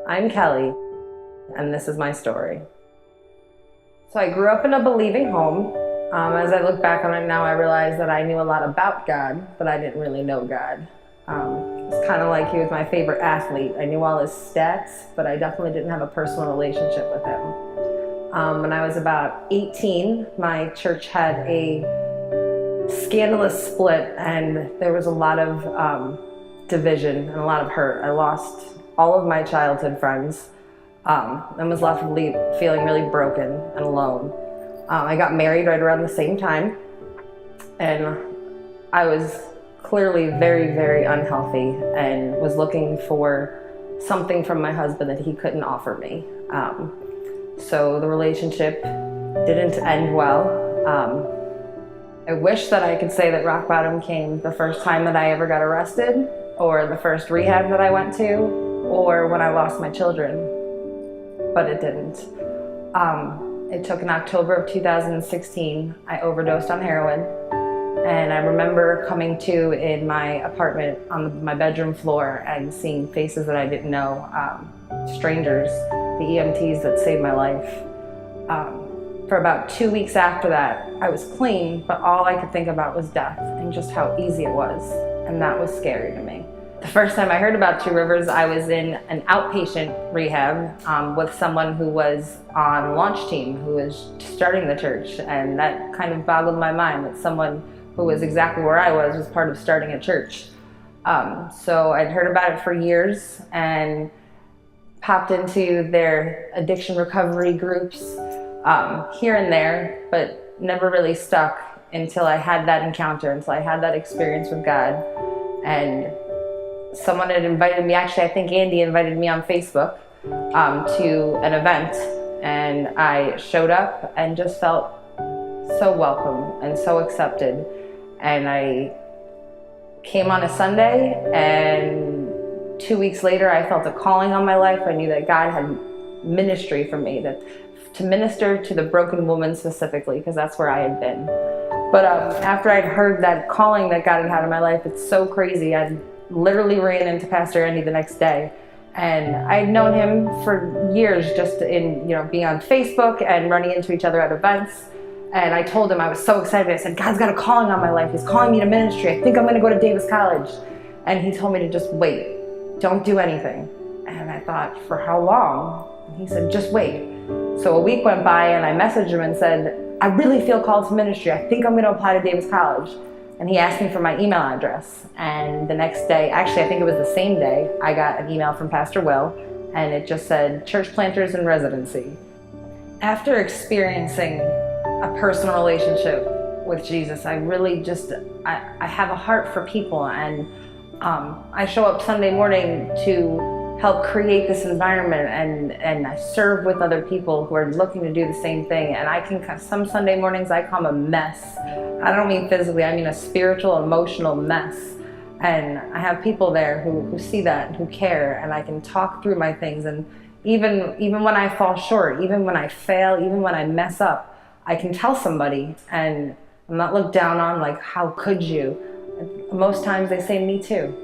I'm Kelly, and this is my story. So I grew up in a believing home. As I look back on it now, I realize that I knew a lot about God, but I didn't really know God. It's kind of like he was my favorite athlete. I knew all his stats, but I definitely didn't have a personal relationship with him. When I was about 18, my church had a scandalous split, and there was a lot of division and a lot of hurt. I lost all of my childhood friends and was left feeling really broken and alone. I got married right around the same time, and I was clearly very, very unhealthy and was looking for something from my husband that he couldn't offer me. So the relationship didn't end well. I wish that I could say that rock bottom came the first time that I ever got arrested, or the first rehab that I went to, or when I lost my children, but it didn't. It took in October of 2016, I overdosed on heroin, and I remember coming to in my apartment on my bedroom floor and seeing faces that I didn't know, strangers, the EMTs that saved my life. For about 2 weeks after that, I was clean, but all I could think about was death and just how easy it was, and that was scary to me. The first time I heard about Two Rivers, I was in an outpatient rehab with someone who was on launch team, who was starting the church, and that kind of boggled my mind that someone who was exactly where I was part of starting a church. So I'd heard about it for years and popped into their addiction recovery groups here and there, but never really stuck until I had that encounter, until I had that experience with God. And someone had invited me, actually I think Andy invited me on Facebook to an event, and I showed up and just felt so welcome and so accepted. And I came on a Sunday, and 2 weeks later I felt a calling on my life. I knew that God had ministry for me, to minister to the broken woman specifically, because that's where I had been. But after I'd heard that calling that God had in my life, it's so crazy. I literally ran into Pastor Andy the next day, and I had known him for years, just in being on Facebook and running into each other at events. And I told him I was so excited. I said, God's got a calling on my life. He's calling me to ministry. I think I'm going to go to Davis College. And he told me to just wait. Don't do anything. And I thought, for how long? And he said, just wait. So a week went by, and I messaged him and said, I really feel called to ministry. I think I'm going to apply to Davis College. And he asked me for my email address. And the next day, actually I think it was the same day, I got an email from Pastor Will, and it just said, Church Planters in Residency. After experiencing a personal relationship with Jesus, I really I have a heart for people, and I show up Sunday morning to help create this environment, and I serve with other people who are looking to do the same thing. And some Sunday mornings I come a mess. I don't mean physically, I mean a spiritual, emotional mess. And I have people there who see that and who care, and I can talk through my things. And even when I fall short, even when I fail, even when I mess up, I can tell somebody, and I'm not looked down on like, how could you? Most times they say, me too.